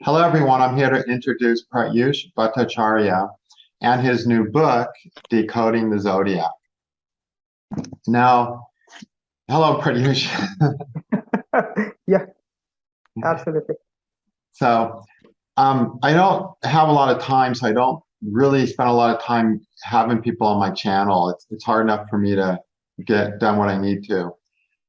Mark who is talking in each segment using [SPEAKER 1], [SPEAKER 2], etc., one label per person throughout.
[SPEAKER 1] Hello, everyone. I'm here to introduce Pratyush Battacharya and his new book, Decoding the Zodiac. Now, hello, Pratyush.
[SPEAKER 2] Yeah, absolutely.
[SPEAKER 1] So, I don't have a lot of time, so I don't really spend a lot of time having people on my channel. It's hard enough for me to get done what I need to.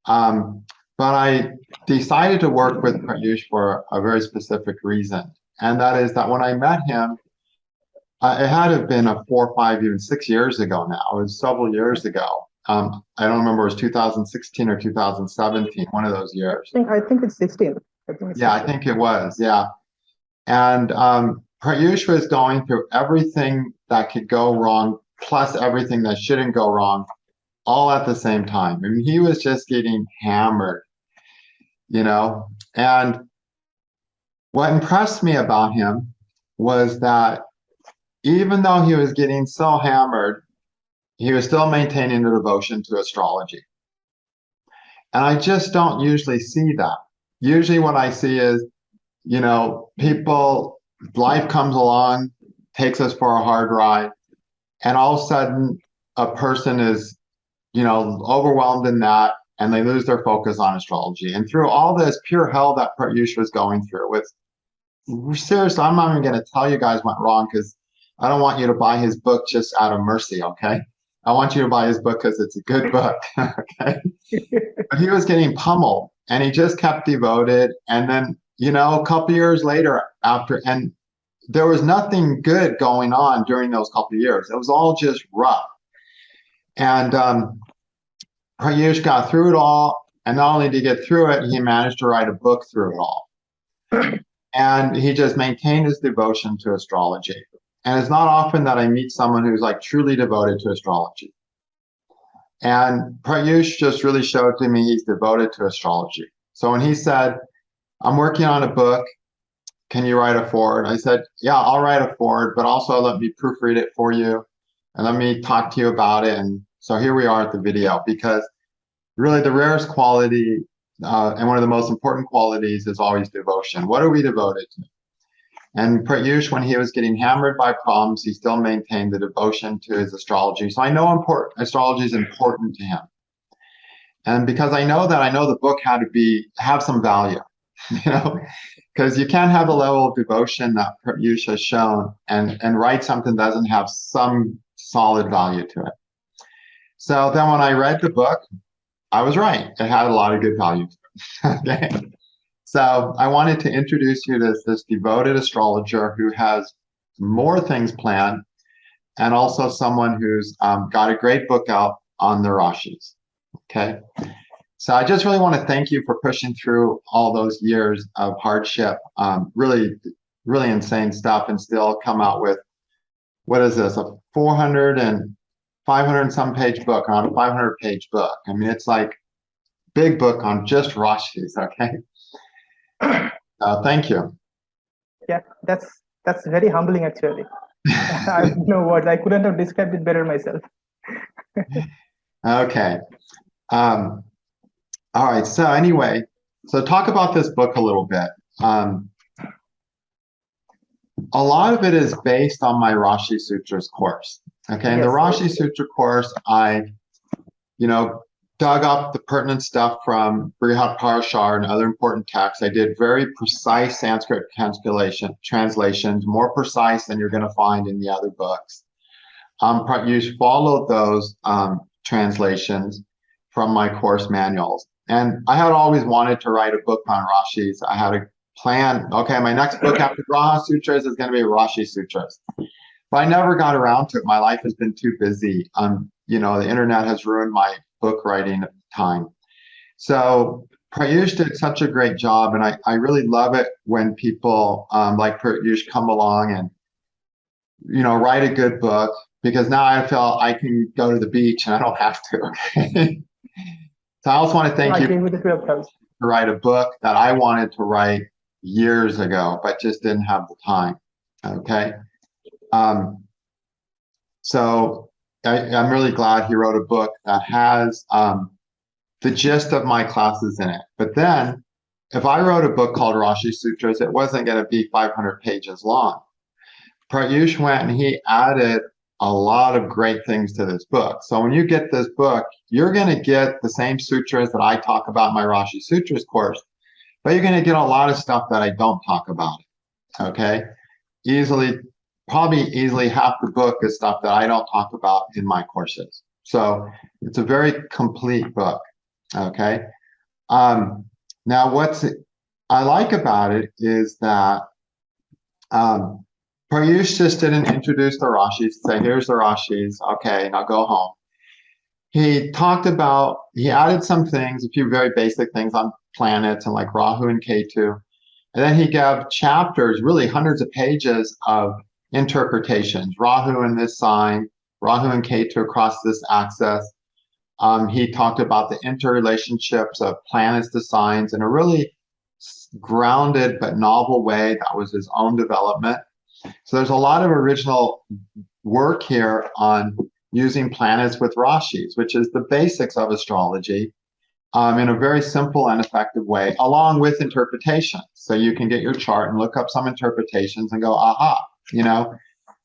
[SPEAKER 1] Um, but I decided to work with Pratyush for a very specific reason, and that is that when I met him, it had to have been 4, 5, even 6 years ago now. It was several years ago. I don't remember, it was 2016 or 2017, one of those years.
[SPEAKER 2] I think it's 16. I think it's
[SPEAKER 1] Yeah, I
[SPEAKER 2] 16.
[SPEAKER 1] think it was. Yeah. And Pratyush was going through everything that could go wrong, plus everything that shouldn't go wrong, all at the same time. I mean, he was just getting hammered, you know. And what impressed me about him was that even though he was getting so hammered, he was still maintaining a devotion to astrology. And I just don't usually see that. Usually, what I see is, people, life comes along, takes us for a hard ride, and all of a sudden, a person is, overwhelmed in that, and they lose their focus on astrology. And through all this pure hell that Pratyush was going through, with seriously, I'm not even going to tell you guys went wrong because I don't want you to buy his book just out of mercy, okay? I want you to buy his book because it's a good book, okay? But he was getting pummeled and he just kept devoted. And then, a couple years later, and there was nothing good going on during those couple of years. It was all just rough. And Pratyush got through it all. And not only did he get through it, he managed to write a book through it all. And he just maintained his devotion to astrology. And it's not often that I meet someone who's like truly devoted to astrology. And Pratyush just really showed to me he's devoted to astrology. So when he said, I'm working on a book, can you write a foreword? I said, yeah, I'll write a foreword, but also let me proofread it for you and let me talk to you about it. And so here we are at the video, because really the rarest quality and one of the most important qualities is always devotion. What are we devoted to? And Pratyush, when he was getting hammered by problems, he still maintained the devotion to his astrology. So I know astrology is important to him. And because I know that, I know the book had to have some value, because you can't have the level of devotion that Pratyush has shown and write something that doesn't have some solid value to it. So then when I read the book, I was right. It had a lot of good value to it. Okay. So I wanted to introduce you to this devoted astrologer who has more things planned, and also someone who's got a great book out on the Rasis. Okay. So I just really want to thank you for pushing through all those years of hardship, really, really insane stuff, and still come out with, what is this, a 400 and 500 and some page book, on a 500-page book. I mean, it's like big book on just Rasis. Okay. Thank you.
[SPEAKER 2] Yeah, that's very humbling actually. I have no words. I couldn't have described it better myself.
[SPEAKER 1] Okay. All right. So anyway, so talk about this book a little bit. A lot of it is based on my Rashi Sutras course. Okay. In the Rashi Sutra course, I, dug up the pertinent stuff from Brihat Parashar and other important texts. I did very precise Sanskrit translations, more precise than you're going to find in the other books. You followed those translations from my course manuals. And I had always wanted to write a book on Rashis. I had a plan. Okay, my next book after Grahas Sutras is going to be Rashi Sutras. But I never got around to it. My life has been too busy. The internet has ruined my book writing time. So Pratyush did such a great job, and I really love it when people like Pratyush come along and write a good book, because now I feel I can go to the beach and I don't have to. So I also want to thank you to write a book that I wanted to write years ago, but just didn't have the time. Okay. So I'm really glad he wrote a book that has the gist of my classes in it. But then if I wrote a book called Rashi Sutras, it wasn't going to be 500 pages long. Pratyush went and he added a lot of great things to this book. So when you get this book, you're going to get the same sutras that I talk about in my Rashi Sutras course, but you're going to get a lot of stuff that I don't talk about. Okay? Probably easily half the book is stuff that I don't talk about in my courses. So it's a very complete book. Okay? Now, what I like about it is that Pratyush just didn't introduce the Rashis, say, here's the Rashis, okay, now go home. He added some things, a few very basic things on planets and like Rahu and Ketu. And then he gave chapters, really hundreds of pages of interpretations. Rahu in this sign, Rahu and Ketu across this axis. He talked about the interrelationships of planets to signs in a really grounded but novel way. That was his own development. So there's a lot of original work here on using planets with Rashis, which is the basics of astrology, in a very simple and effective way, along with interpretations. So you can get your chart and look up some interpretations and go, aha,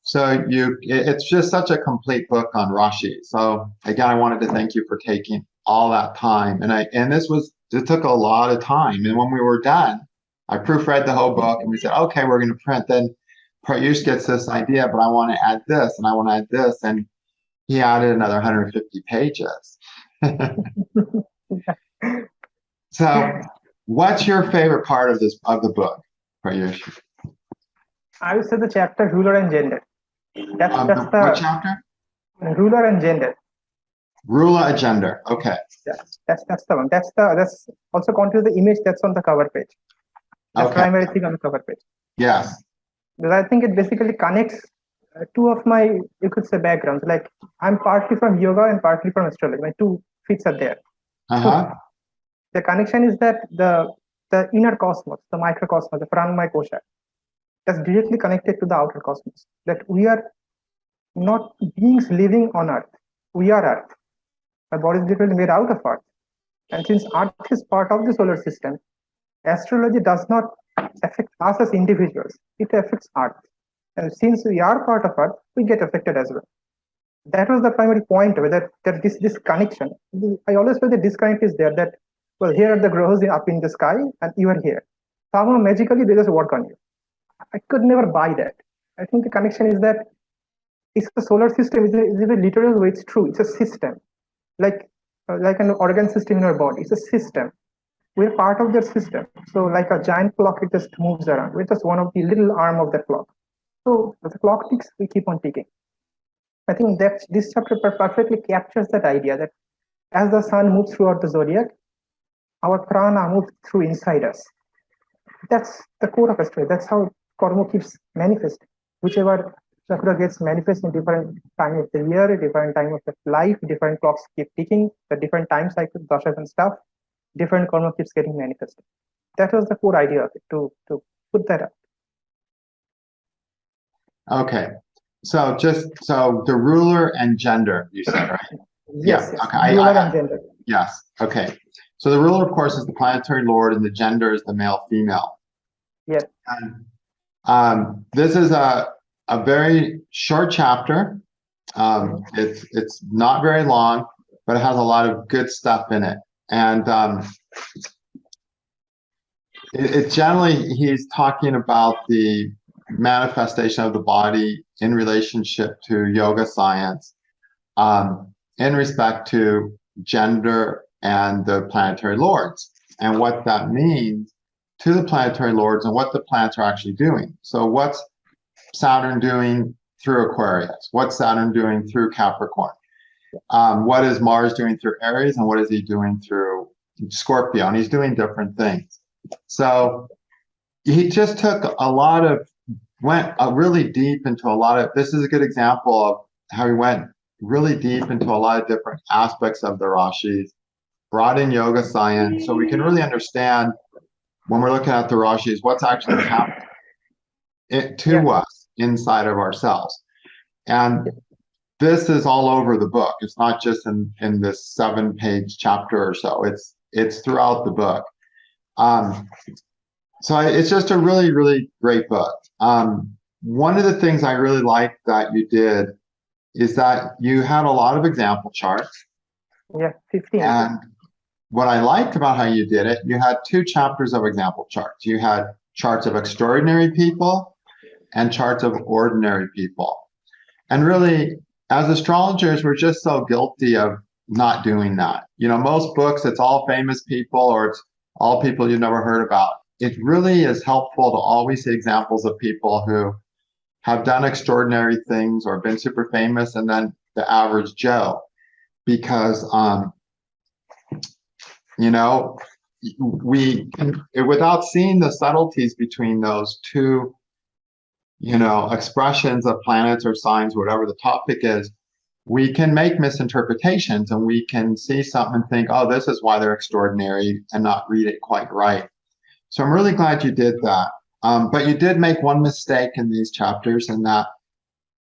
[SPEAKER 1] So it's just such a complete book on Rashi. So again, I wanted to thank you for taking all that time. And it took a lot of time. And when we were done, I proofread the whole book and we said, okay, we're going to print. Then Pratyush gets this idea, but I want to add this and I want to add this. And he added another 150 pages. So what's your favorite part of the book, Pratyush?
[SPEAKER 2] I would say the chapter ruler and gender.
[SPEAKER 1] What chapter?
[SPEAKER 2] Ruler and gender.
[SPEAKER 1] Ruler and gender. Okay.
[SPEAKER 2] Yeah, that's the one. That's also contains the image that's on the cover page. The primary thing on the cover page.
[SPEAKER 1] Yes.
[SPEAKER 2] Because I think it basically connects two of my, you could say, backgrounds. Like I'm partly from yoga and partly from astrology. My two feet are there. So the connection is that the inner cosmos, the microcosmos, the Pranamaya Kosha, that's directly connected to the outer cosmos. That we are not beings living on Earth. We are Earth. Our body is literally made out of Earth. And since Earth is part of the solar system, astrology does not affect us as individuals. It affects Earth. And since we are part of Earth, we get affected as well. That was the primary point, that this connection. I always feel the disconnect is there, that, well, here are the Grahas up in the sky and you are here. Somehow magically they just work on you. I could never buy that. I think the connection is that it's the solar system is a literal way. It's true. It's a system, like an organ system in our body. It's a system. We're part of their system. So like a giant clock, it just moves around. We're just one of the little arm of that clock. So as the clock ticks, we keep on ticking. I think that this chapter perfectly captures that idea that as the sun moves throughout the zodiac, our prana moves through inside us. That's the core of astrology. That's how karma keeps manifesting. Whichever chakra gets manifest in different time of the year, different time of the life, different clocks keep ticking, the different time cycles, dashas and stuff, different karma keeps getting manifested. That was the core idea of it, to put that up.
[SPEAKER 1] Okay. So the ruler and gender, you said, right?
[SPEAKER 2] Yes.
[SPEAKER 1] Yeah. Okay.
[SPEAKER 2] Ruler and gender.
[SPEAKER 1] Yes. Okay. So the ruler, of course, is the planetary lord, and the gender is the male-female.
[SPEAKER 2] Yes.
[SPEAKER 1] And this is a very short chapter. It's not very long, but it has a lot of good stuff in it. And it generally, he's talking about the manifestation of the body in relationship to yoga science, in respect to gender and the planetary lords, and what that means to the planetary lords and what the planets are actually doing. So what's Saturn doing through Aquarius? What's Saturn doing through Capricorn? What is Mars doing through Aries, and what is he doing through Scorpio? And he's doing different things. So he just took went really deep into a lot of, this is a good example of how he went really deep into a lot of different aspects of the Rashis, brought in yoga science, so we can really understand when we're looking at the Rashis, what's actually happening to us inside of ourselves. And this is all over the book. It's not just in this 7-page chapter or so. It's throughout the book. It's just a really, really great book. One of the things I really liked that you did is that you had a lot of example charts.
[SPEAKER 2] Yeah, 15.
[SPEAKER 1] And what I liked about how you did it, you had 2 chapters of example charts. You had charts of extraordinary people and charts of ordinary people. And really, as astrologers, we're just so guilty of not doing that. Most books, it's all famous people or it's all people you've never heard about. It really is helpful to always see examples of people who have done extraordinary things or been super famous, and then the average Joe. Because, we can, without seeing the subtleties between those 2, expressions of planets or signs, whatever the topic is, we can make misinterpretations and we can see something and think, oh, this is why they're extraordinary, and not read it quite right. So I'm really glad you did that. But you did make one mistake in these chapters, in that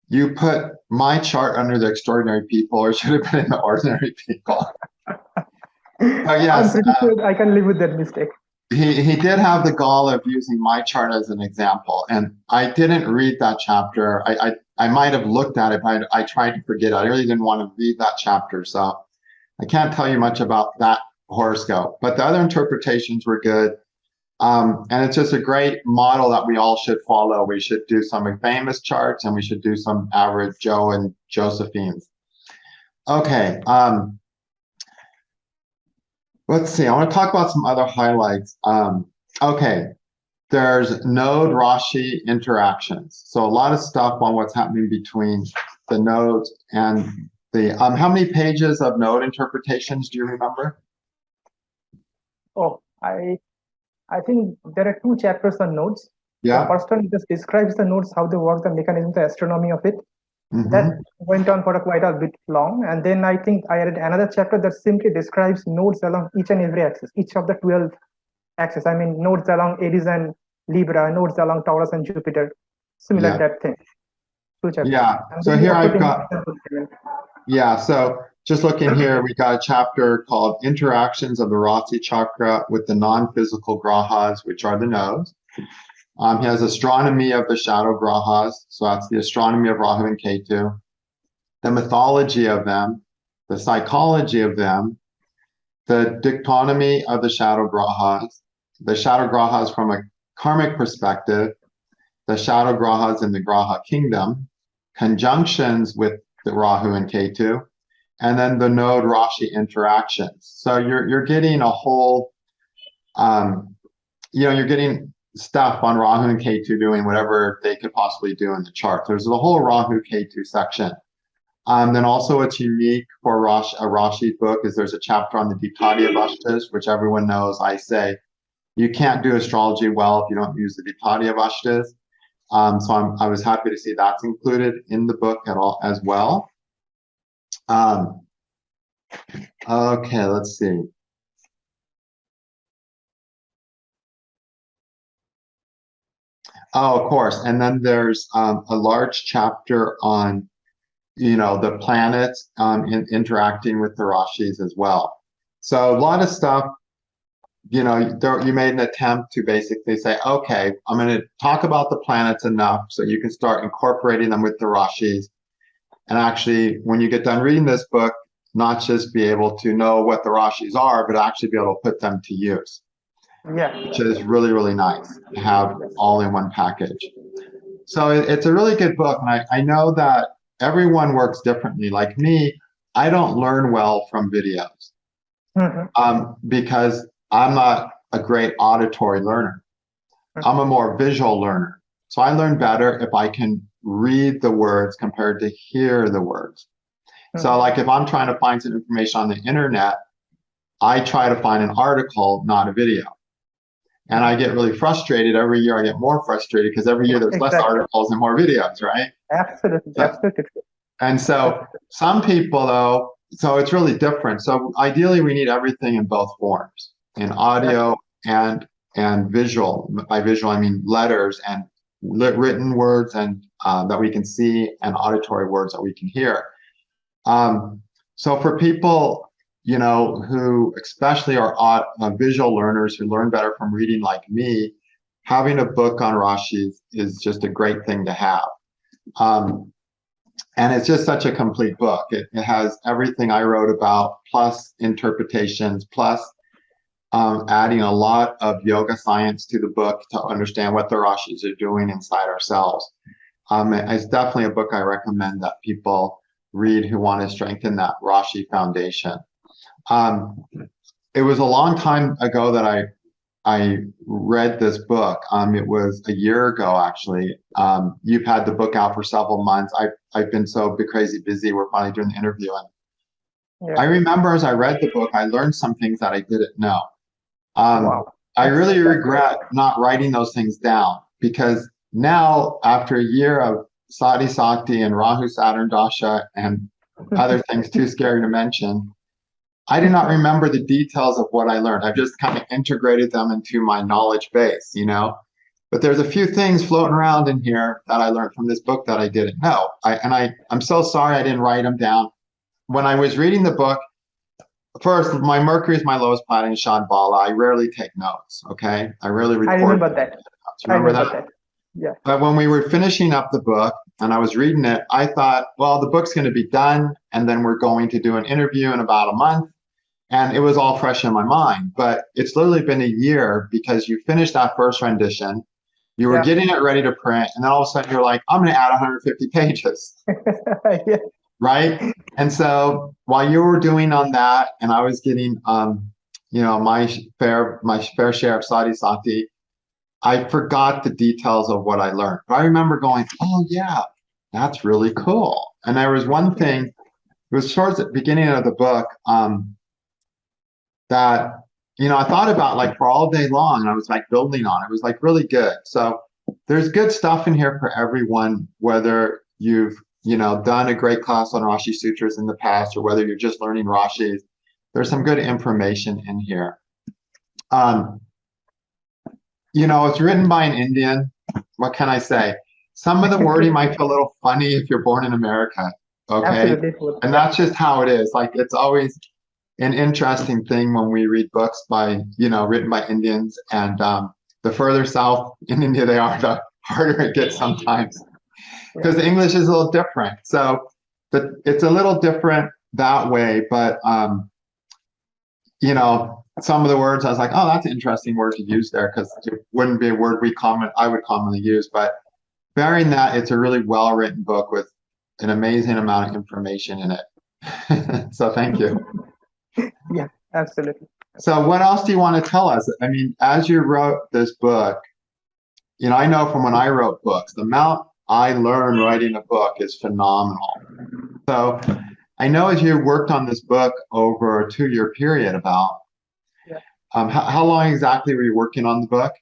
[SPEAKER 1] you put my chart under the extraordinary people, or should have been in the ordinary people. Yes,
[SPEAKER 2] I'm pretty sure I can live with that mistake.
[SPEAKER 1] He did have the gall of using my chart as an example, and I didn't read that chapter. I might have looked at it, but I tried to forget. I really didn't want to read that chapter, so I can't tell you much about that horoscope. But the other interpretations were good. And it's just a great model that we all should follow. We should do some famous charts, and we should do some average Joe and Josephines. Okay. Let's see. I want to talk about some other highlights. Okay. There's node Rashi interactions. So a lot of stuff on what's happening between the nodes and the, how many pages of node interpretations do you remember?
[SPEAKER 2] Oh, I think there are 2 chapters on nodes.
[SPEAKER 1] Yeah.
[SPEAKER 2] The first one just describes the nodes, how they work, the mechanism, the astronomy of it. That went on for quite a bit long. And then I think I added another chapter that simply describes nodes along each and every axis, each of the 12 axes. I mean, nodes along Aries and Libra, nodes along Taurus and Jupiter, similar that thing. 2 chapters.
[SPEAKER 1] Yeah. So here I've got, so just looking here, we got a chapter called Interactions of the Rossi Chakra with the non-physical Grahas, which are the nodes. He has Astronomy of the shadow Grahas, so that's the astronomy of Rahu and Ketu, the mythology of them, the psychology of them, the dictonomy of the shadow Grahas from a karmic perspective, the shadow Grahas in the Graha kingdom, conjunctions with the Rahu and Ketu, and then the node Rashi interactions. So you're getting a whole, you're getting stuff on Rahu and Ketu doing whatever they could possibly do in the chart. There's the whole Rahu Ketu section. Then also what's unique for a Rashi book is there's a chapter on the Decoding Zodiac, which everyone knows. I say you can't do astrology well if you don't use the Decoding Zodiac. So I was happy to see that's included in the book as well. Okay, let's see. Oh, of course. And then there's a large chapter on, the planets interacting with the Rashis as well. So a lot of stuff, you made an attempt to basically say, okay, I'm going to talk about the planets enough so you can start incorporating them with the Rashis. And actually, when you get done reading this book, not just be able to know what the Rashis are, but actually be able to put them to use.
[SPEAKER 2] Yeah.
[SPEAKER 1] Which is really, really nice to have all in one package. So it's a really good book. And I know that everyone works differently. Like me, I don't learn well from videos because I'm not a great auditory learner. I'm a more visual learner. So I learn better if I can read the words compared to hear the words. So like if I'm trying to find some information on the internet, I try to find an article, not a video. And I get really frustrated. Every year I get more frustrated because every year there's less articles and more videos, right?
[SPEAKER 2] Absolutely. Absolutely true.
[SPEAKER 1] And so some people though, so it's really different. So ideally we need everything in both forms, in audio and visual. By visual, I mean letters and written words and that we can see, and auditory words that we can hear. So for people, who especially are visual learners who learn better from reading like me, having a book on Rashi is just a great thing to have. And it's just such a complete book. It has everything I wrote about, plus interpretations, plus adding a lot of yoga science to the book to understand what the Rashis are doing inside ourselves. It's definitely a book I recommend that people read who want to strengthen that Rashi foundation. It was a long time ago that I read this book. It was a year ago, actually. You've had the book out for several months. I've been so crazy busy. We're finally doing the interview. And I remember as I read the book, I learned some things that I didn't know.
[SPEAKER 2] Wow.
[SPEAKER 1] I really regret not writing those things down, because now, after a year of Sati Sakti and Rahu Saturn Dasha and other things too scary to mention, I do not remember the details of what I learned. I've just kind of integrated them into my knowledge base, But there's a few things floating around in here that I learned from this book that I didn't know. I'm so sorry I didn't write them down. When I was reading the book, first, my Mercury is my lowest planet in Shadbala. I rarely take notes, okay? I rarely record.
[SPEAKER 2] I remember that.
[SPEAKER 1] Remember that?
[SPEAKER 2] Yeah.
[SPEAKER 1] But when we were finishing up the book and I was reading it, I thought, well, the book's going to be done, and then we're going to do an interview in about a month. And it was all fresh in my mind. But it's literally been a year, because you finished that first rendition, you were getting it ready to print, and then all of a sudden you're like, I'm going to add 150 pages.
[SPEAKER 2] Yeah.
[SPEAKER 1] Right? And so while you were doing on that, and I was getting, my fair share of Sati Sati, I forgot the details of what I learned. But I remember going, oh yeah, that's really cool. And there was one thing, it was towards the beginning of the book, that, I thought about like for all day long, and I was like building on. It was like really good. So there's good stuff in here for everyone, whether you've done a great class on Rashi Sutras in the past, or whether you're just learning Rashis. There's some good information in here. It's written by an Indian. What can I say? Some of the wording might feel a little funny if you're born in America, okay?
[SPEAKER 2] Absolutely.
[SPEAKER 1] And that's just how it is. Like, it's always an interesting thing when we read books written by Indians, and the further south in India they are, the harder it gets sometimes, because the English is a little different. So it's a little different that way, but some of the words I was like, oh, that's an interesting word to use there, because it wouldn't be a word I would commonly use. But bearing that, it's a really well-written book with an amazing amount of information in it. So thank you.
[SPEAKER 2] Yeah, absolutely.
[SPEAKER 1] So what else do you want to tell us? I mean, as you wrote this book, I know from when I wrote books, the amount I learned writing a book is phenomenal. So I know as you worked on this book over a 2-year period about, how long exactly were you working on the book?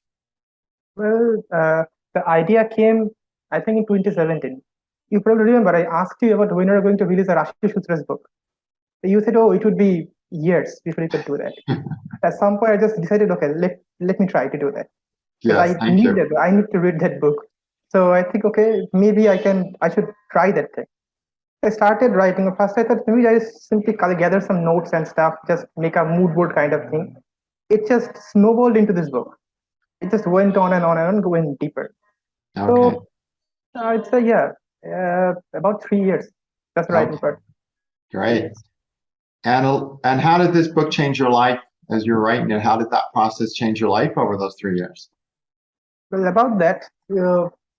[SPEAKER 2] Well, the idea came, I think, in 2017. You probably remember I asked you about when you were going to release a Rashi Sutras book. You said, oh, it would be years before you could do that. At some point, I just decided, okay, let me try to do that.
[SPEAKER 1] Yes,
[SPEAKER 2] I need to read that book. So I think, okay, maybe I should try that thing. I started writing. First, I thought maybe I just simply gather some notes and stuff, just make a mood board kind of thing. It just snowballed into this book. It just went on and on and on, going deeper.
[SPEAKER 1] Okay.
[SPEAKER 2] So I'd say, about 3 years. That's the writing part.
[SPEAKER 1] Great. And how did this book change your life as you're writing it? How did that process change your life over those 3 years?
[SPEAKER 2] Well, about that,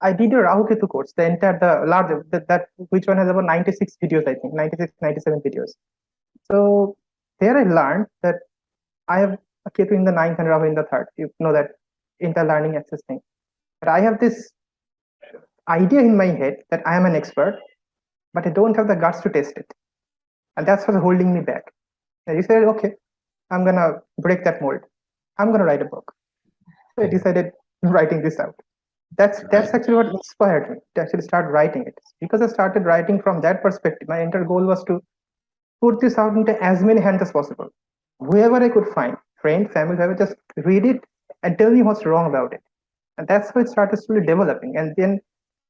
[SPEAKER 2] I did a Rahu Ketu course, that which one has about 96 videos, I think, 96, 97 videos. So there I learned that I have a Ketu in the 9th and Rahu in the 3rd. You know that inter-learning access thing. But I have this idea in my head that I am an expert, but I don't have the guts to test it. And that's what's holding me back. And you said, okay, I'm going to break that mold. I'm going to write a book. So I decided writing this out. That's actually what inspired me to actually start writing it. Because I started writing from that perspective. My entire goal was to put this out into as many hands as possible. Whoever I could find, friend, family, whoever, just read it and tell me what's wrong about it. And that's how it started slowly developing. And then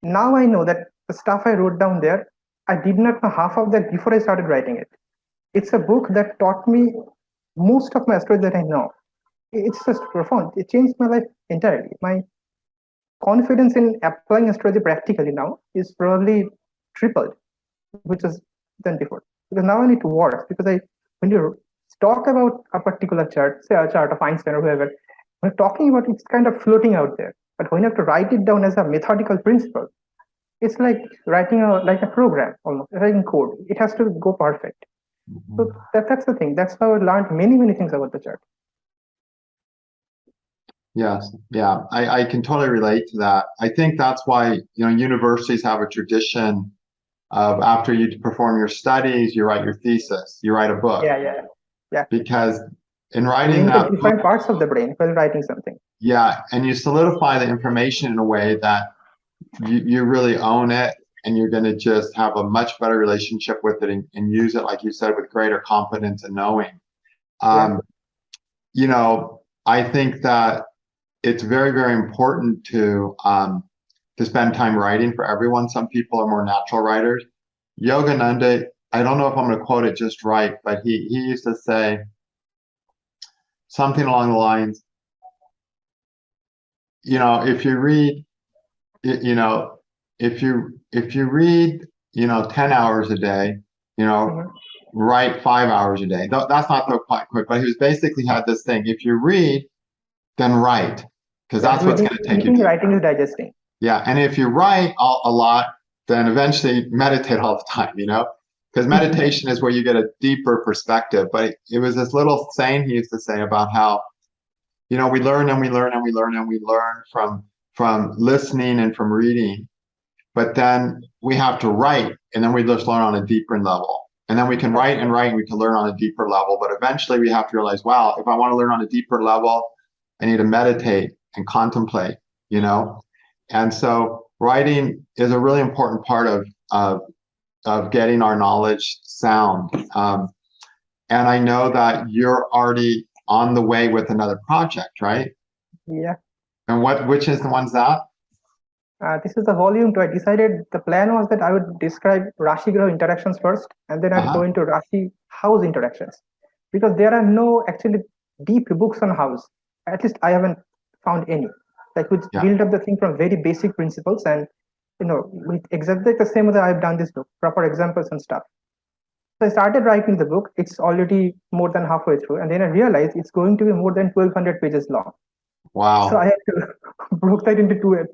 [SPEAKER 2] now I know that the stuff I wrote down there, I did not know half of that before I started writing it. it's a book that taught me most of my astrology that I know. It's just profound. It changed my life entirely. My confidence in applying astrology practically now is probably tripled, which is than before. Because now I need to work. Because when you talk about a particular chart, say a chart of Einstein or whoever, when talking about it, it's kind of floating out there. But when you have to write it down as a methodical principle, it's like writing a program, almost writing code. It has to go perfect. So that's the thing. That's how I learned many things about the chart.
[SPEAKER 1] Yes, yeah, I can totally relate to that. I think that's why, universities have a tradition of after you perform your studies, you write your thesis, you write a book.
[SPEAKER 2] Yeah.
[SPEAKER 1] Because in
[SPEAKER 2] You
[SPEAKER 1] writing
[SPEAKER 2] link
[SPEAKER 1] that
[SPEAKER 2] the different
[SPEAKER 1] book,
[SPEAKER 2] parts of the brain while writing something.
[SPEAKER 1] yeah, and you solidify the information in a way that you really own it, and you're going to just have a much better relationship with it and use it, like you said, with greater confidence and knowing. I think that it's very important to spend time writing for everyone. Some people are more natural writers. Yogananda, I don't know if I'm going to quote it just right, but he used to say something along the lines, if you read, if you read, 10 hours a day, write 5 hours a day. That's not so quite quick, but he was basically had this thing. If you read, then write, because that's what's going to take you.
[SPEAKER 2] Writing is digesting.
[SPEAKER 1] Yeah, and if you write a lot, then eventually meditate all the time, because meditation is where you get a deeper perspective. But it was this little saying he used to say about how, we learn and we learn and we learn and we learn from listening and from reading, but then we have to write, and then we just learn on a deeper level. And then we can write and write, and we can learn on a deeper level. But eventually we have to realize, wow, if I want to learn on a deeper level, I need to meditate and contemplate, And so writing is a really important part of getting our knowledge sound. And I know that you're already on the way with another project, right?
[SPEAKER 2] Yeah.
[SPEAKER 1] And which is the one's that?
[SPEAKER 2] This is the volume 2. I decided the plan was that I would describe Rashi Graha interactions first, and then I'd go into Rashi house interactions, because there are no actually deep books on house. At least I haven't found any, like which build up the thing from very basic principles and with exactly the same way I've done this book, proper examples and stuff. So I started writing the book. It's already more than halfway through, and then I realized it's going to be more than 1,200 pages long.
[SPEAKER 1] Wow!
[SPEAKER 2] So I had to broke that into two.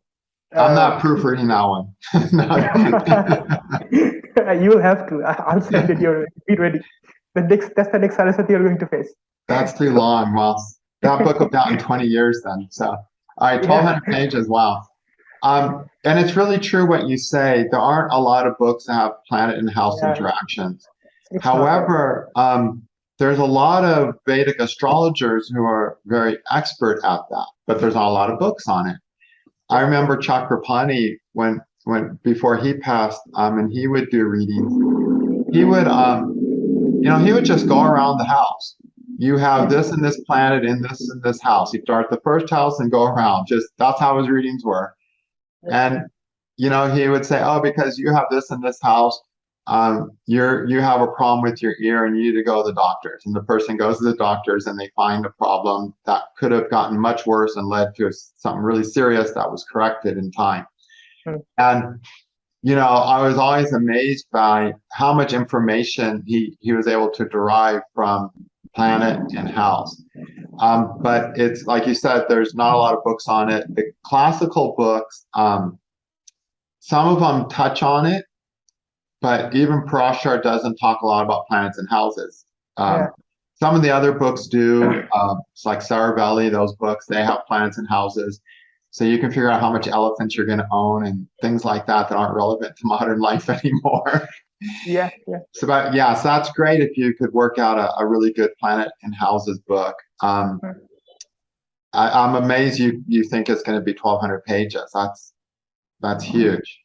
[SPEAKER 1] I'm not proofreading that one.
[SPEAKER 2] You'll have to. I'll send it. Be ready. That's the next Saraswati you're going to face.
[SPEAKER 1] That's too long. Well, that book will be out in 20 years then. So, all right, 1,200 pages. Wow. And it's really true what you say. There aren't a lot of books that have planet and house interactions. However, there's a lot of Vedic astrologers who are very expert at that, but there's not a lot of books on it. I remember Chakra when before he passed, and he would do readings. He would, he would just go around the house. You have this and this planet in this house. He'd start the first house and go around. That's how his readings were. And he would say, oh, because you have this in this house, you have a problem with your ear and you need to go to the doctors. And the person goes to the doctors and they find a problem that could have gotten much worse and led to something really serious that was corrected in time. And I was always amazed by how much information he was able to derive from planet and house. But it's like you said, there's not a lot of books on it. The classical books, some of them touch on it, but even Parashar doesn't talk a lot about planets and houses. Some of the other books do. It's like Saravelli, those books, they have planets and houses. So you can figure out how much elephants you're going to own and things like that aren't relevant to modern life anymore. So that's great if you could work out a really good planet and houses book. I'm amazed you think it's going to be 1,200 pages. That's huge.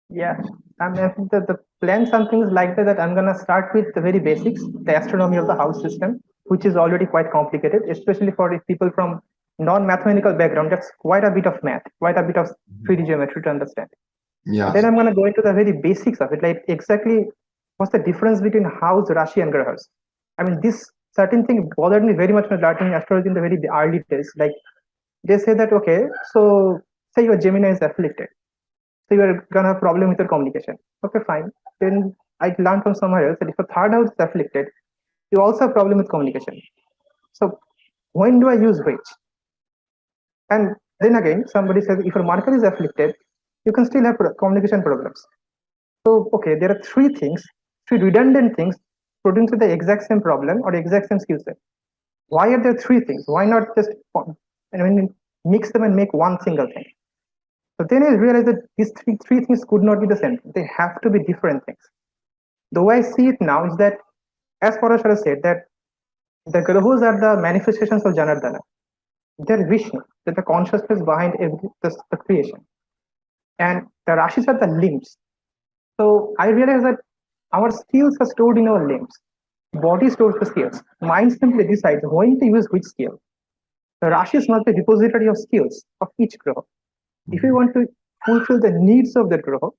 [SPEAKER 2] Yeah, I mean, the plan something is like that I'm gonna start with the very basics, the astronomy of the house system, which is already quite complicated, especially for people from non-mathematical background. That's quite a bit of math, quite a bit of 3D geometry to understand.
[SPEAKER 1] Yeah.
[SPEAKER 2] Then I'm gonna go into the very basics of it, like exactly What's the difference between house, Rashi, and Grahas? I mean, this certain thing bothered me very much when learning astrology in the very early days. Like, they say that, okay, so say your Gemini is afflicted. So you are gonna have problem with your communication. Okay, fine. Then I learned from somewhere else that if a third house is afflicted, you also have problem with communication. So when do I use which? And then again, somebody says if your Mercury is afflicted, you can still have communication problems. So okay, there are three things, three redundant things producing the exact same problem or exact same skill set. Why are there three things? Why not just mix them and make one single thing? So then I realized that these three things could not be the same. They have to be different things. The way I see it now is that, as Parashara said, that the grahas are the manifestations of Janardana. They're Vishnu, they're the consciousness behind the creation. And the Rashis are the limbs. So I realized that our skills are stored in our limbs. Body stores the skills. Mind simply decides when to use which skill. The Rashi is not the repository of skills of each graha. If we want to fulfill the needs of the graha,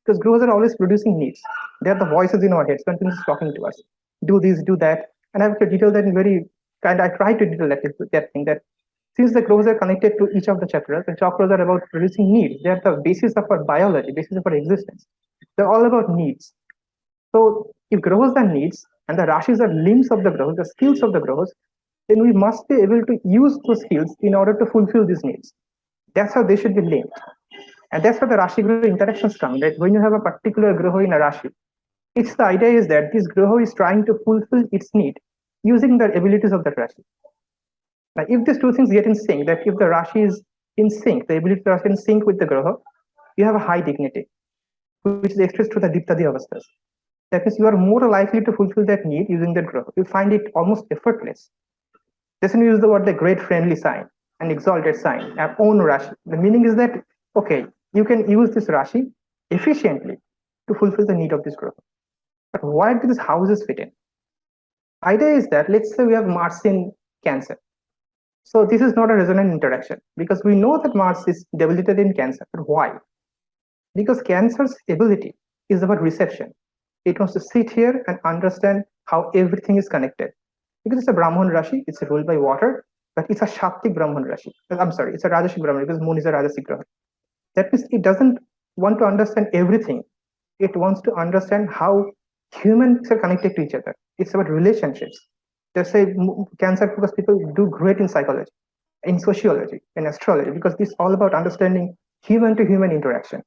[SPEAKER 2] because grahas are always producing needs. They are the voices in our heads, continuously talking to us. Do this, do that. And I have to detail that in very kind. I try to detail that thing that since the grahas are connected to each of the chakras are about producing needs. They are the basis of our biology, basis of our existence. They're all about needs. So if grahas are needs and the rashis are limbs of the grahas, the skills of the grahas, then we must be able to use those skills in order to fulfill these needs. That's how they should be linked. And that's where the Rashi Graha interactions come. That when you have a particular Graha in a Rashi, it's the idea is that this Graha is trying to fulfill its need using the abilities of that Rashi. Now, if these two things get in sync, that if the Rashi is in sync, the ability to Rashi in sync with the Graha, you have a high dignity, which is expressed through the Diptadi Avasthas. That means you are more likely to fulfill that need using that Graha. You find it almost effortless. Doesn't use the word the great friendly sign, an exalted sign, our own Rashi. The meaning is that, okay, you can use this Rashi efficiently to fulfill the need of this group. But where do these houses fit in? Idea is that let's say we have Mars in Cancer. So this is not a resonant interaction because we know that Mars is debilitated in Cancer. But why? Because Cancer's ability is about reception. It wants to sit here and understand how everything is connected. Because it's a Brahman Rashi, it's ruled by water, but it's a Shakti Brahman Rashi. I'm sorry, it's a Rajasic Brahman because Moon is a Rajasic Graha. That means it doesn't want to understand everything. It wants to understand how humans are connected to each other. It's about relationships. They say Cancer because people do great in psychology, in sociology, in astrology, because it's all about understanding human to human interaction.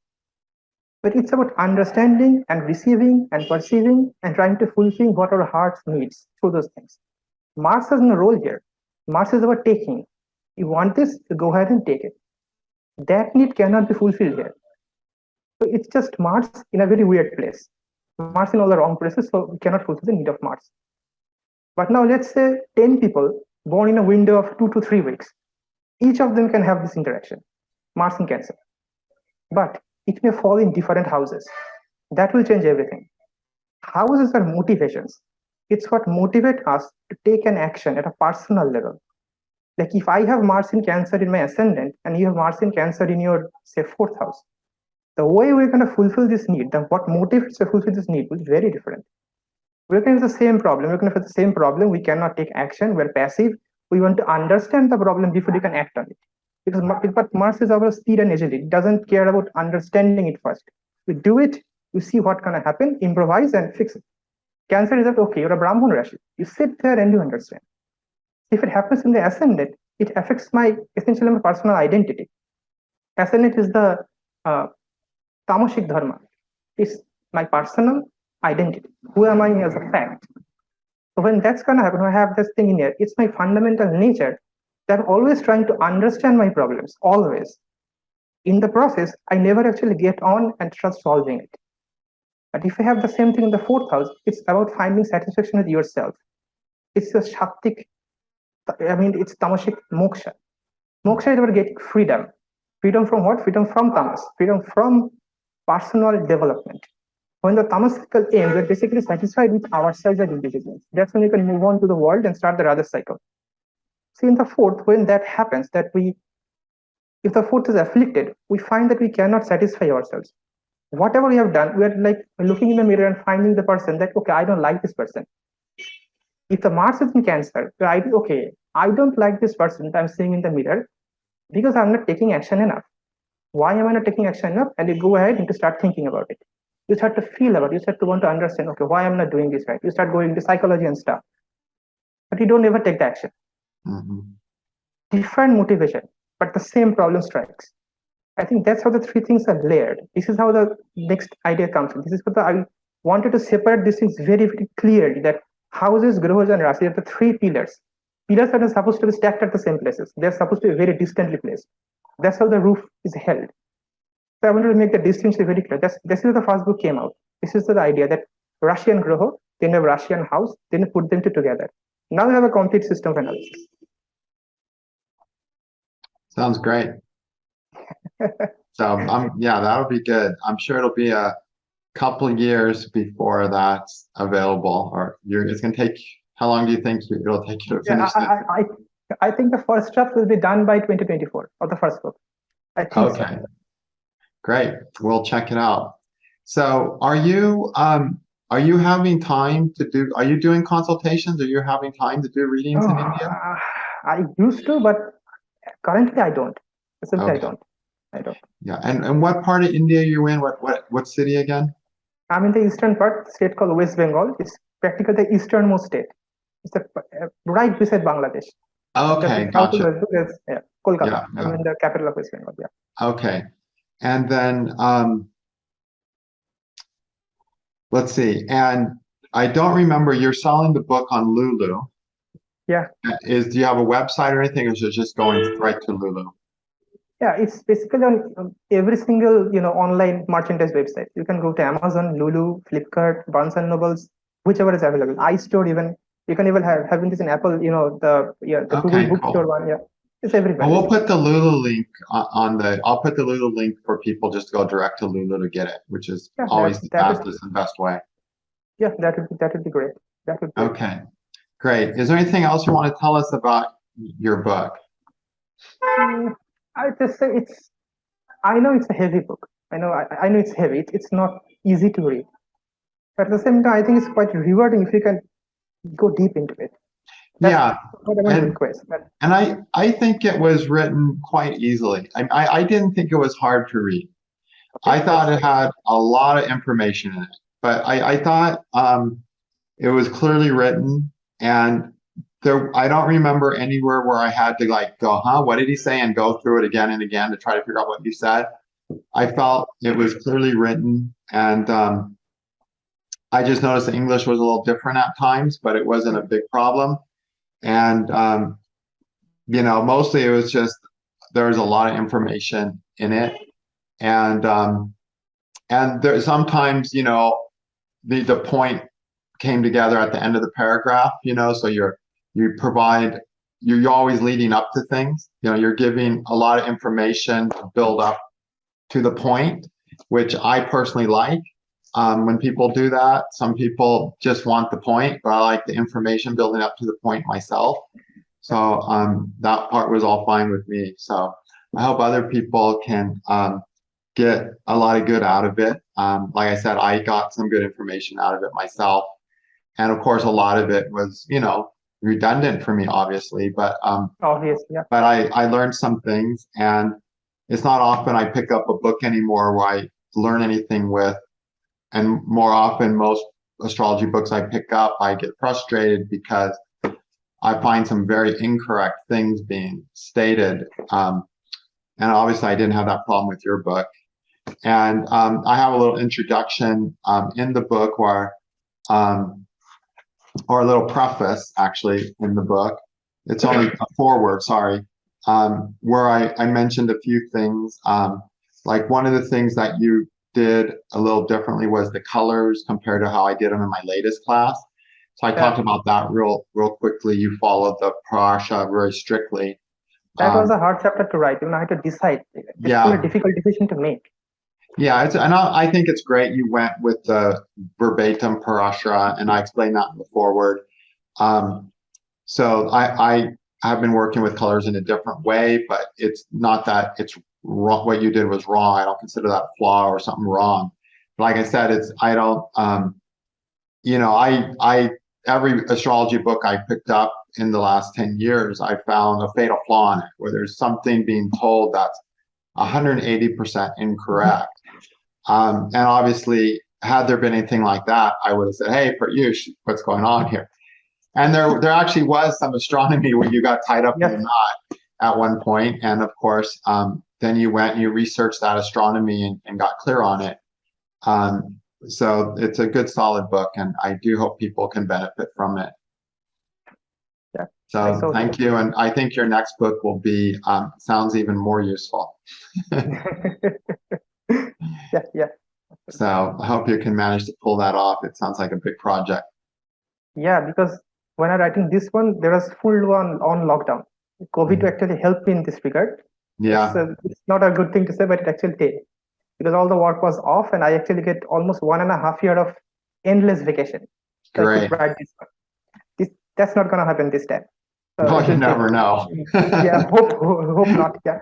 [SPEAKER 2] But it's about understanding and receiving and perceiving and trying to fulfill what our hearts needs through those things. Mars has no role here. Mars is about taking. You want this, you go ahead and take it. That need cannot be fulfilled here. So it's just Mars in a very weird place. Mars in all the wrong places, so we cannot fulfill the need of Mars. But now let's say 10 people born in a window of 2 to 3 weeks. Each of them can have this interaction, Mars in Cancer. But it may fall in different houses. That will change everything. Houses are motivations. It's what motivates us to take an action at a personal level. Like if I have Mars in Cancer in my ascendant and you have Mars in Cancer in your, say, 4th house, the way we're going to fulfill this need, what motivates to fulfill this need will be very different. We're going to have the same problem. We're going to have the same problem. We cannot take action. We're passive. We want to understand the problem before we can act on it. Because but Mars is our speed and agility. It doesn't care about understanding it first. We do it, we see what can happen, improvise and fix it. Cancer is that, okay, you're a Brahman Rashi. You sit there and you understand. If it happens in the ascendant, it affects essentially my personal identity. Ascendant is the tamasic dharma. It's my personal identity. Who am I as a fact? So when that's gonna happen, I have this thing in here. It's my fundamental nature that I'm always trying to understand my problems, always. In the process, I never actually get on and start solving it. But if I have the same thing in the 4th house, it's about finding satisfaction with yourself. It's a Shaktik, it's tamasic moksha. Moksha is about getting freedom. Freedom from what? Freedom from tamas. Freedom from personal development. When the tamasical aim, we're basically satisfied with ourselves as individuals. That's when we can move on to the world and start the Rajas cycle. See, in the 4th, when that happens, if the 4th is afflicted, we find that we cannot satisfy ourselves. whatever we have done, we are like looking in the mirror and finding the person that, okay, I don't like this person. If the Mars is in Cancer, okay, I don't like this person that I'm seeing in the mirror because I'm not taking action enough. Why am I not taking action enough? And you go ahead and to start thinking about it. You start to feel about it. You start to want to understand, okay, why I'm not doing this right. You start going into psychology and stuff, but you don't ever take the action.
[SPEAKER 1] Mm-hmm.
[SPEAKER 2] Different motivation, but the same problem strikes. I think that's how the three things are layered. This is how the next idea comes in. This is what I wanted to separate these things very, very clearly, that houses, grahas, and Rasis are the three pillars. Pillars are not supposed to be stacked at the same places. They're supposed to be very distantly placed. That's how the roof is held. So I wanted to make the distinction very clear. This is how the first book came out. This is the idea that Russian graha, then a Russian house, then you put them together. Now you have a complete system of analysis.
[SPEAKER 1] Sounds great. So yeah, that'll be good. I'm sure it'll be a couple of years before that's available, or it's gonna take. How long do you think it'll take you to finish this?
[SPEAKER 2] I think the first draft will be done by 2024 of the first book. I think
[SPEAKER 1] okay.
[SPEAKER 2] So.
[SPEAKER 1] Great. We'll check it out. So are you having time to do, are you doing consultations? Are you having time to do readings in India?
[SPEAKER 2] I used to, but currently I don't. Simply
[SPEAKER 1] Okay.
[SPEAKER 2] I don't.
[SPEAKER 1] Yeah. And what part of India are you in? What city again?
[SPEAKER 2] I'm in the eastern part, state called West Bengal. It's practically the easternmost state. It's right beside Bangladesh.
[SPEAKER 1] Okay, gotcha.
[SPEAKER 2] Yeah, Kolkata.
[SPEAKER 1] Yeah,
[SPEAKER 2] I'm in the capital of West Bengal. Yeah.
[SPEAKER 1] Okay. And then let's see. And I don't remember, you're selling the book on Lulu.
[SPEAKER 2] Yeah.
[SPEAKER 1] Do you have a website or anything, or is it just going right to Lulu?
[SPEAKER 2] Yeah, it's basically on every single online merchandise website. You can go to Amazon, Lulu, Flipkart, Barnes and Nobles, whichever is available. iStore even. You can even having this in Apple. The Google
[SPEAKER 1] Okay,
[SPEAKER 2] Bookstore
[SPEAKER 1] cool.
[SPEAKER 2] one. Yeah, it's everywhere.
[SPEAKER 1] Well, we'll put the Lulu link I'll put the Lulu link for people just to go direct to Lulu to get it, which is always the fastest and best way.
[SPEAKER 2] Yeah, that would be great. That would be great.
[SPEAKER 1] Okay, great. Is there anything else you want to tell us about your book?
[SPEAKER 2] I just say I know it's a heavy book. I know it's heavy. It's not easy to read. But at the same time, I think it's quite rewarding if you can go deep into it.
[SPEAKER 1] Yeah.
[SPEAKER 2] What I want to request.
[SPEAKER 1] And I think it was written quite easily. I didn't think it was hard to read. I thought it had a lot of information in it, but I thought it was clearly written, and I don't remember anywhere where I had to like go, huh, what did he say, and go through it again and again to try to figure out what you said. I felt it was clearly written, and I just noticed the English was a little different at times, but it wasn't a big problem. And mostly it was just there was a lot of information in it, and there sometimes the point came together at the end of the paragraph. So you're always leading up to things. You're giving a lot of information to build up to the point, which I personally like. When people do that, some people just want the point, but I like the information building up to the point myself. So that part was all fine with me. So I hope other people can get a lot of good out of it. Like I said, I got some good information out of it myself. And of course, a lot of it was, redundant for me, obviously, but
[SPEAKER 2] yeah.
[SPEAKER 1] But I learned some things, and it's not often I pick up a book anymore where I learn anything with. And more often, most astrology books I pick up, I get frustrated because I find some very incorrect things being stated. And obviously, I didn't have that problem with your book. And I have a little introduction in the book or a little preface, actually, in the book. It's only a foreword, sorry, where I mentioned a few things. Like one of the things that you did a little differently was the colors compared to how I did them in my latest class. So I talked about that real quickly. You followed the parasha very strictly.
[SPEAKER 2] That was a hard chapter to write. I had to decide. It's a difficult decision to make.
[SPEAKER 1] Yeah, and I think it's great you went with the verbatim parasha, and I explained that in the foreword. So I have been working with colors in a different way, but it's not that it's wrong. What you did was wrong. I don't consider that a flaw or something wrong. like I said, I don't, every astrology book I picked up in the last 10 years, I found a fatal flaw in it, where there's something being told that's 180% incorrect. And obviously, had there been anything like that, I would have said, "Hey, Pratyush, what's going on here?" And there actually was some astronomy where you got tied up in the knot at one point, and of course, then you went and you researched that astronomy and got clear on it. So it's a good, solid book, and I do hope people can benefit from it.
[SPEAKER 2] Yeah.
[SPEAKER 1] So thank you, and I think your next book will be sounds even more useful.
[SPEAKER 2] Yeah.
[SPEAKER 1] So I hope you can manage to pull that off. It sounds like a big project.
[SPEAKER 2] Yeah, because when I'm writing this one, there was full on lockdown. COVID actually helped me in this regard.
[SPEAKER 1] Yeah.
[SPEAKER 2] It's not a good thing to say, but it actually did, because all the work was off, and I actually get almost 1.5 years of endless vacation. So I
[SPEAKER 1] Great.
[SPEAKER 2] could write this one. That's not gonna happen this time.
[SPEAKER 1] Well, you never know.
[SPEAKER 2] Yeah, hope not. Yeah,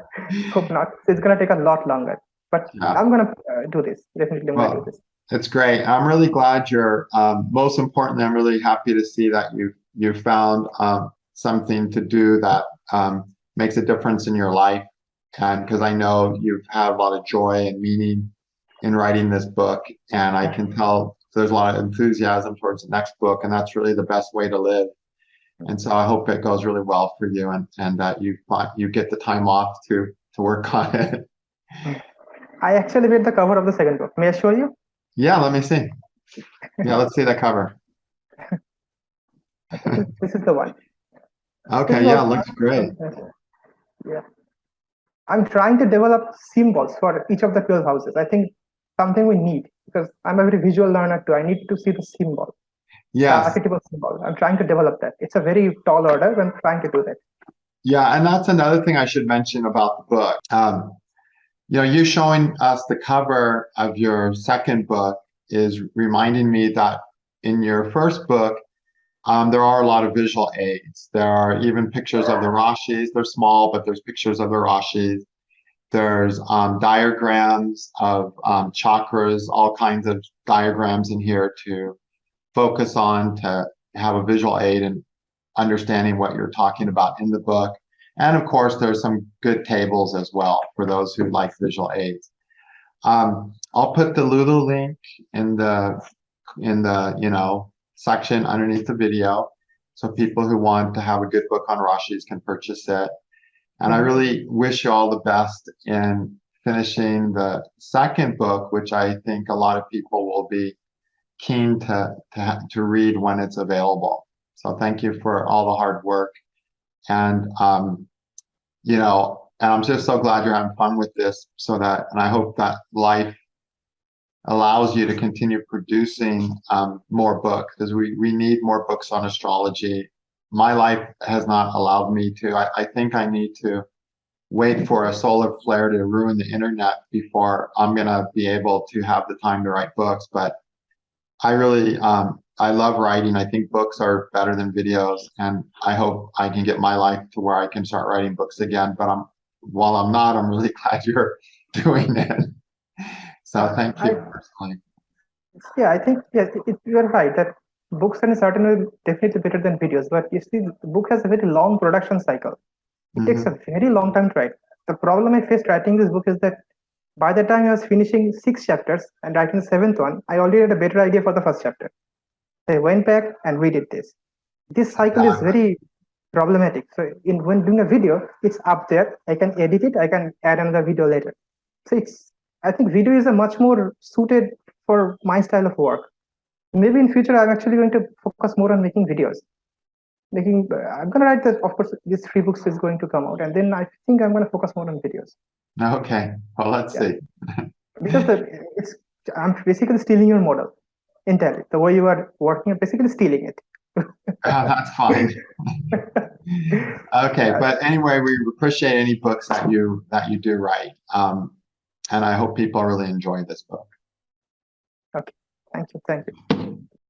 [SPEAKER 2] hope not. So it's gonna take a lot longer, but
[SPEAKER 1] Yeah.
[SPEAKER 2] I'm gonna do this. Definitely, I'm gonna do this.
[SPEAKER 1] It's great. I'm really glad you're. Most importantly, I'm really happy to see that you found something to do that makes a difference in your life, and because I know you've had a lot of joy and meaning in writing this book, and I can tell there's a lot of enthusiasm towards the next book, and that's really the best way to live. And so I hope it goes really well for you, and that you get the time off to work on it.
[SPEAKER 2] I actually made the cover of the second book. May I show you?
[SPEAKER 1] Yeah, let me see. Yeah, let's see the cover.
[SPEAKER 2] This is the one.
[SPEAKER 1] Okay, yeah, looks great.
[SPEAKER 2] Yeah. I'm trying to develop symbols for each of the 12 houses. I think something we need, because I'm a very visual learner too. I need to see the symbol, the
[SPEAKER 1] Yes.
[SPEAKER 2] archetypal symbol. I'm trying to develop that. It's a very tall order, but I'm trying to do that.
[SPEAKER 1] Yeah, and that's another thing I should mention about the book. You showing us the cover of your second book is reminding me that in your first book, there are a lot of visual aids. There are even pictures of the Rasis. They're small, but there's pictures of the Rasis. There's diagrams of chakras, all kinds of diagrams in here to focus on, to have a visual aid in understanding what you're talking about in the book. And of course, there's some good tables as well for those who like visual aids. I'll put the Lulu link in the section underneath the video, so people who want to have a good book on Rashis can purchase it. And I really wish you all the best in finishing the second book, which I think a lot of people will be keen to read when it's available. So thank you for all the hard work. And and I'm just so glad you're having fun with this, and I hope that life allows you to continue producing more books, because we need more books on astrology. My life has not allowed me to. I think I need to wait for a solar flare to ruin the internet before I'm gonna be able to have the time to write books. But I really I love writing. I think books are better than videos, and I hope I can get my life to where I can start writing books again. But while I'm not, I'm really glad you're doing it. So thank you personally.
[SPEAKER 2] Yeah, I think you're right that books in a certain way definitely better than videos. But you see, the book has a very long production cycle. It takes a very long time to write. The problem I faced writing this book is that by the time I was finishing 6 chapters and writing the seventh one, I already had a better idea for the first chapter. So I went back and redid this. This cycle is very problematic. So when doing a video, it's up there. I can edit it. I can add another video later. So I think video is a much more suited for my style of work. Maybe in future, I'm actually going to focus more on making videos. I'm going to write that. Of course, these 3 books is going to come out, and then I think I'm going to focus more on videos.
[SPEAKER 1] Okay, well, let's see.
[SPEAKER 2] Because I'm basically stealing your model entirely. The way you are working, I'm basically stealing it.
[SPEAKER 1] That's fine. Okay, but anyway, we appreciate any books that you do write, and I hope people really enjoy this book.
[SPEAKER 2] Okay, thank you.